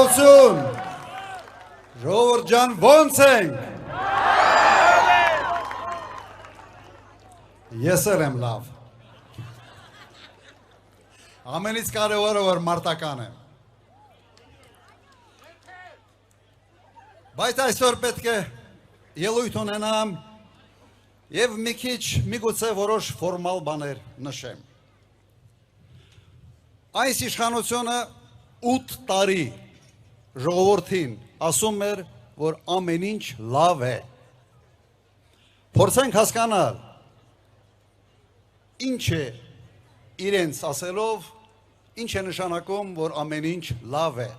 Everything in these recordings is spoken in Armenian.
Շնորհակալություն։ Ժողովուրդ ջան, ո՞նց ենք։ Ես եմ լավ։ Ամենից կարևորը որ մարտական եմ։ Բայց այսօր պետք է ելույթ ունենամ եւ մի քիչ միգուցե որոշ ֆորմալ բաներ նշեմ։ Այս իշխանությունը 8 տարի ժողովրդին ասում էր, որ ամեն ինչ լավ է։ Փորձենք հասկանալ ինչ է իրենց ասելով, ինչ է նշանակում, որ ամեն ինչ լավ է։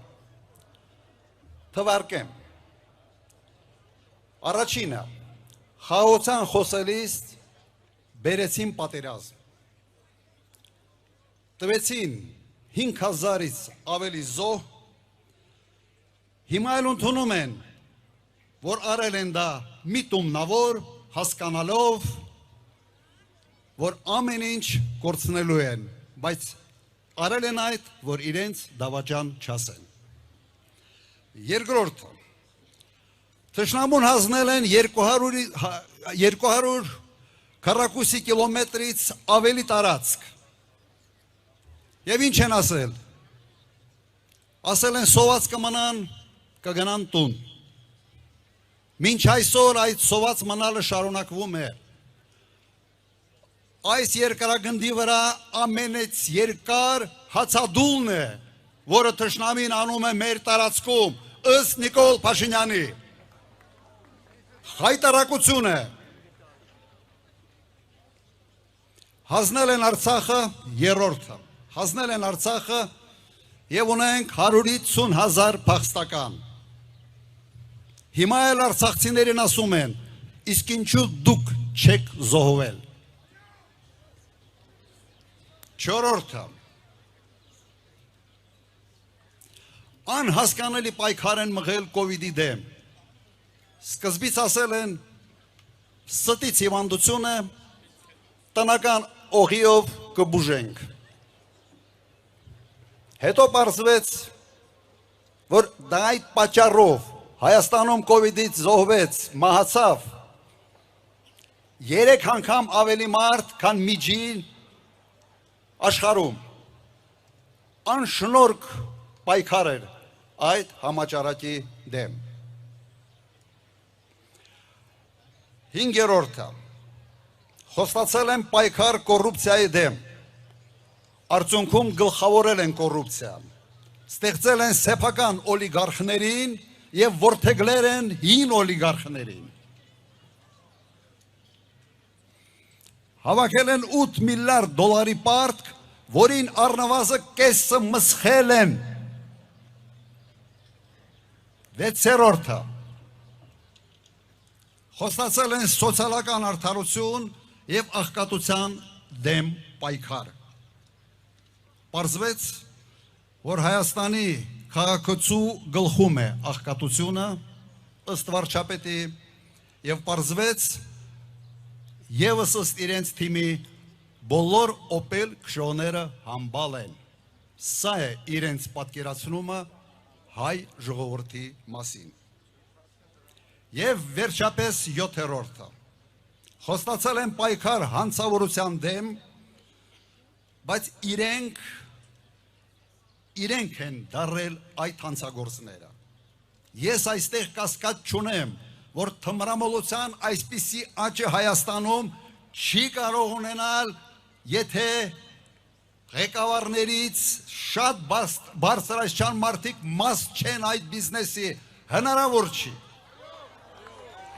Թվարկեմ։ Առաջինը, խաղաղության խոսելիս բերեցին պատերազմ։ Տվեցին 5000-ից ավելի զոհ, հիմա էլ ընդունում են, որ արել են դա միտումնավոր, հասկանալով, որ ամեն ինչ կորցնելու են, բայց արել են այդ, որ իրենց դավաճան չասեն։ Երկրորդը, թշնամուն հանձնել են 200 քառակուսի կիլոմետրից ավելի տարածք։ Եվ ինչ են ասել։ Ասել են սոված կմնան, կգնան տուն։ Մինչ այսօր այդ սոված մնալը շարունակվում է։ Այս երկրագնդի վրա ամենից երկար հացադուլն է, որը թշնամին անում է մեր տարածքում, ըստ Նիկոլ Փաշինյանի։ Հայտարարություն է։ Հանձնել են Արցախը երրորդը։ Հանձնել են Արցախը եւ ունենք 150,000 փախստական։ Հիմա էլ արցախցիներին ասում են, իսկ ինչու դուք չեք զոհվել։ Չորրորդը։ Անհասկանալի պայքար են մղել կովիդի դեմ։ Սկզբից ասել են ստից հիվանդությունը տնական օղիով կբուժենք։ Հետո պարզվեց, որ դա այդ պատճառով Հայաստանում կովիդից զոհվեց, մահացավ 3 անգամ ավելի մարդ, քան միջին աշխարհում։ Անշնորհք պայքար էր այդ համաճարակի դեմ։ Հինգերորդը, խոստացել են պայքար կոռուպցիայի դեմ, արդյունքում գլխավորել են կոռուպցիան, ստեղծել են սեփական օլիգարխներին և որդեգրել են հին օլիգարխներին։ Հավաքել են 8 միլիարդ դոլարի պարտք, որին առնվազն կեսը մսխել են։ Վեցերորդը, խոստացել են սոցիալական արդարություն և աղքատության դեմ պայքար։ Պարզվեց, որ Հայաստանի քաղաքացու գլխում է աղքատությունը, ըստ վարչապետի, և պարզվեց ևս ըստ իրենց թիմի բոլոր օպել քշողները համբալ են։ Սա է իրենց պատկերացնումը հայ ժողովրդի մասին։ Եվ վերջապես 7-րդը, խոստացել են պայքար հանցավորության դեմ, բայց իրենք են դարել այդ հանցագործները։ Ես այստեղ կասկած չունեմ, որ թմրամոլության այսպիսի աճը Հայաստանում չի կարող ունենալ, եթե ղեկավարներից շատ բարձրաստիճան մարդիկ մաս չեն այդ բիզնեսի, հնարավոր չի։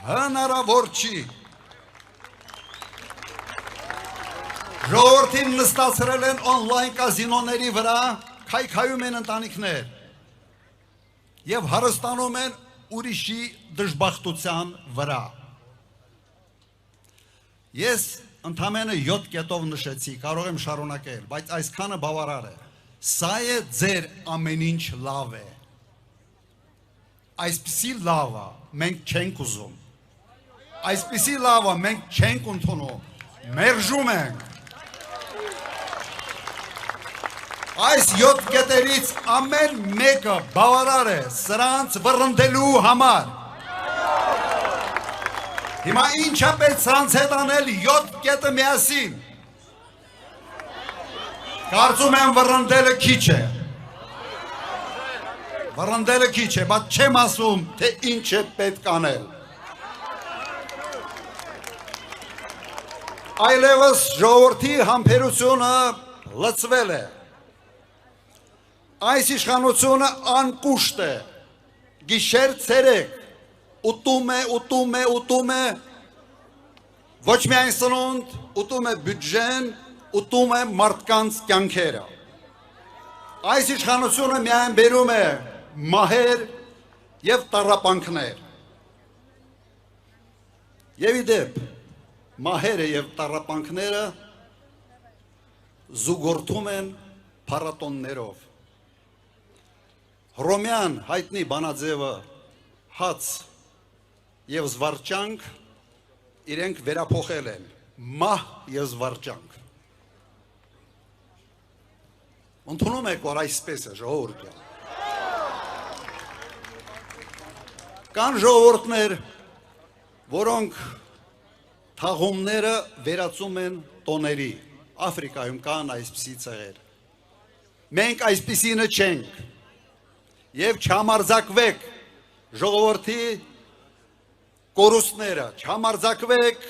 Հնարավոր չի։ Ժողովրդին նստացրել են օնլայն կազինոների վրա, քայքայում են ընտանիքներ և հարստանում են ուրիշի դժբախտության վրա։ Ես ընդամենը 7 կետով նշեցի, կարող եմ շարունակել, բայց այսքանը բավարար է։ Սա է ձեր ամեն ինչ լավ է։ Այսպիսի լավը մենք չենք ուզում։ Այսպիսի լավը մենք չենք ընդունում, մերժում ենք։ Այս 7 կետերից ամեն մեկը բավարար է սրանց վռնդելու համար։ Հիմա ինչ է պետք սրանց հետ անել 7 կետը միասին։ Կարծում եմ վռնդելը քիչ է։ Վռնդելը քիչ է, բայց չեմ ասում, թե ինչ է պետք անել։ Այլևս ժողովրդի համբերությունը լցվել է։ Այս իշխանությունը անկուշտ է, գիշեր ցերեկ, ուտում է, ոչ միայն սնունդ, ուտում է բյուջեն, ուտում է մարդկանց կյանքերը։ Այս իշխանությունը միայն բերում է մահեր և տառապանքներ։ Եվ իդեպ, մահերը և տառապանքները զուգորդում են փառատոններով։ Հռոմեան հայտնի բանաձևը հաց և զվարճանք իրենք վերափոխել են մահ և զվարճանք։ Ընդունում եք, որ այսպես է ժողովուրդը։ Կան ժողովուրդներ, որոնք թաղումները վերածում են տոների։ Աֆրիկայում կան այսպիսի ցեղեր։ Մենք այսպիսինը չենք։ Եվ չհամարձակվեք ժողովրդի կորուստները, չհամարձակվեք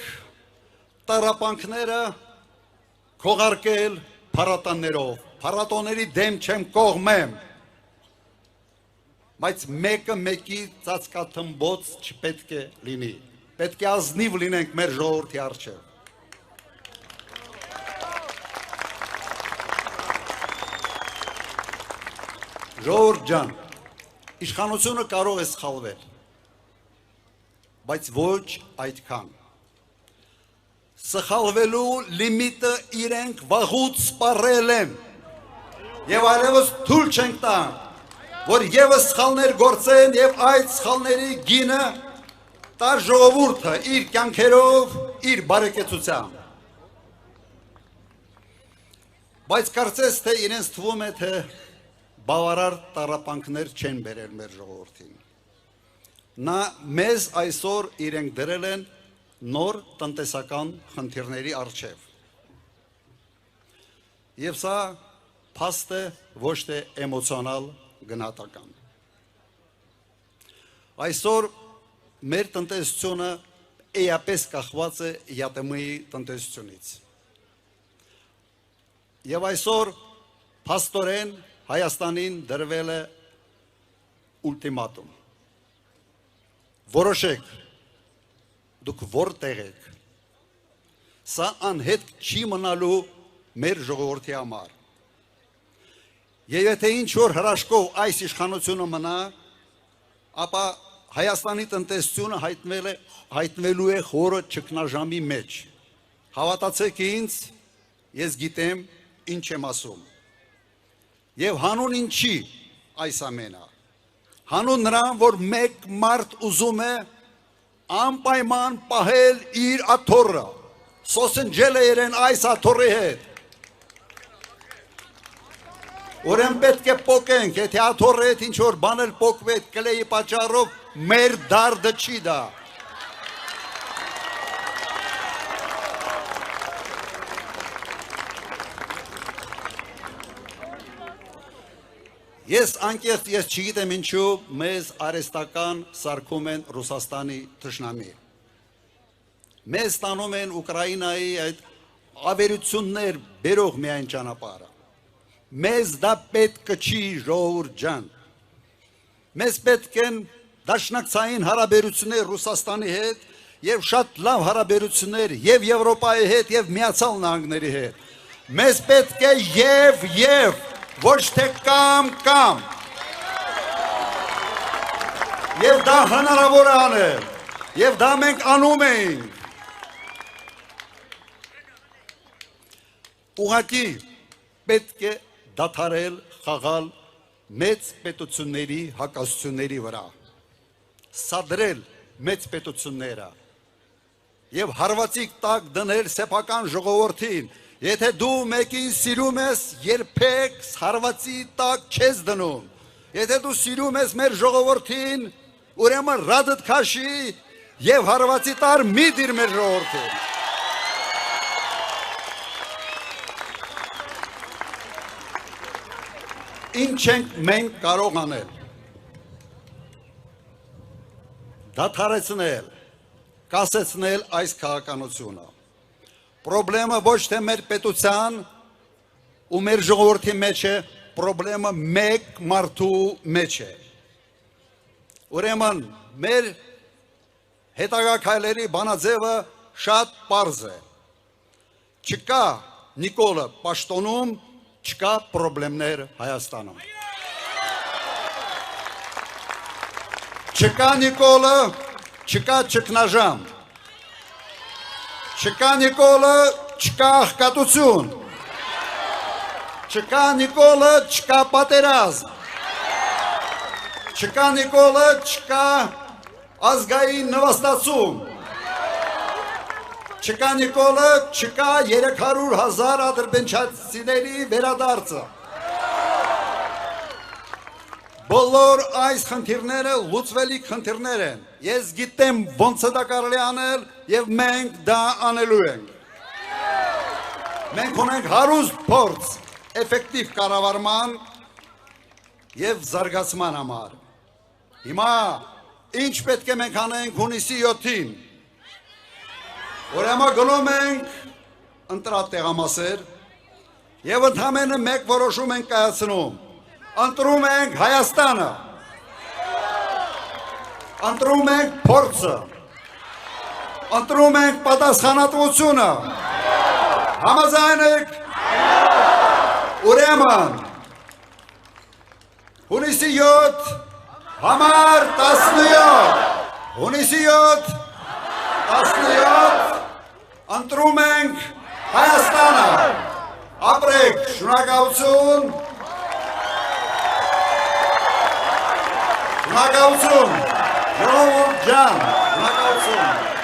տառապանքները քողարկել փառատոններով։ Փառատոների դեմ չեմ, կողմեմ, բայց մեկը մեկի ծածկաթմբոց չպետք է լինի։ Պետք է ազնիվ լինենք մեր ժողովրդի առջև։ Ժողովուրդ ջան, իշխանությունը կարող է սխալվել, բայց ոչ այդքան։ Սխալվելու լիմիտը իրենք վաղուց սպառել են և այլևս թույլ չենք տա, որ ևս սխալներ գործեն և այդ սխալների գինը տա ժողովուրդը իր կյանքերով, իր բարեկեցությամբ։ Բայց կարծես թե իրենց թվում է, թե բավարար տառապանքներ չեն բերել մեր ժողովրդին։ Նա մեզ այսօր իրենք դրել են նոր տնտեսական խնդիրների առջև։ Եվ սա փաստ է, ոչ թե էմոցիոնալ գնահատական։ Այսօր մեր տնտեսությունը էապես կախված է ԵԱՏՄ-ի տնտեսությունից։ Եվ այսօր փաստորեն Հայաստանին դրվել է ուլտիմատում։ Որոշեք, դուք որտեղ եք։ Սա անհետ չի մնալու մեր ժողովրդի համար։ Եվ եթե ինչ-որ հրաշքով այս իշխանությունը մնա, ապա Հայաստանի տնտեսությունը հայտնվելու է խորը ճգնաժամի մեջ։ Հավատացեք ինձ, ես գիտեմ ինչ եմ ասում։ Եվ հանուն ինչի այս ամենը։ Հանուն նրան, որ մեկ մարդ ուզում է անպայման պահել իր աթոռը, սոսնջել է իրեն այս աթոռի հետ։ Ուրեմն պետք է պոկենք, եթե աթոռի հետ ինչ-որ բան էլ պոկվեց կլեի պատճառով, մեր դարդը չի դա։ Ես անկեղծ, ես չգիտեմ ինչու մեզ արհեստական սարքում են Ռուսաստանի թշնամի։ Մեզ տանում են Ուկրաինայի այդ ավերություններ բերող միայն ճանապարհը։ Մեզ դա պետք չի, ժողովուրդ ջան։ Մեզ պետք են դաշնակցային հարաբերություններ Ռուսաստանի հետ եւ շատ լավ հարաբերություններ եւ Եվրոպայի հետ եւ Միացյալ Նահանգների հետ։ Մեզ պետք է եւ ոչ թե կամ։ Եվ դա հնարավոր է անել, եւ դա մենք անում ենք։ Ուղղակի պետք է դադարել խաղալ մեծ պետությունների հակասությունների վրա, սադրել մեծ պետությունները եւ հարվածիկ տակ դնել սեփական ժողովրդին Եթե դու մեկին սիրում ես, երբեք հարվածի տակ չես դնում։ Եթե դու սիրում ես մեր ժողովրդին, ուրեմն ռադդ քաշի եւ հարվածի տար մի դիր մեր ժողովրդին։ Ինչ ենք մենք կարող անել։ Դադարեցնել, կասեցնել այս քաղաքականությունը։ Պրոբլեմը ոչ թե մեր պետության ու մեր ժողովրդի մեջ է, պրոբլեմը մեկ մարդու մեջ է։ Ուրեմն մեր հետագա քայլերի բանաձևը շատ պարզ է։ Չկա Նիկոլը Պաշտոնում, չկա պրոբլեմներ Հայաստանում։ Չկա Նիկոլը, չկա ճգնաժամ։ Չկա Նիկոլը, չկա աղքատություն։ Չկա Նիկոլը, չկա պատերազմ։ Չկա Նիկոլը, չկա ազգային նվաստացում։ Չկա Նիկոլը, չկա 300,000 ադրբեջանցիների վերադարձը։ Բոլոր այս խնդիրները լուծվելի խնդիրներ են։ Ես գիտեմ ոնց է դա կարելի անել եւ մենք դա անելու ենք։ Մենք ունենք հարուստ փորձ էֆեկտիվ կառավարման եւ զարգացման համար։ Հիմա ինչ պետք է մենք անենք հունիսի 7-ին։ Ուրեմն գնում ենք ընտրատեղամասեր եւ ընդհանրապես մեկ որոշում ենք կայացնում։ Ընտրում ենք Հայաստանը, ընտրում ենք փորձը, ընտրում ենք պատասխանատվությունը, համաձայն եք, ուրեմն, հունիսի 7, համար 17, հունիսի 7, 17, ընտրում ենք Հայաստանը, ապրեք, շնորհակալություն, Շնորհակալություն, ժողովուրդ ջան, շնորհակալություն։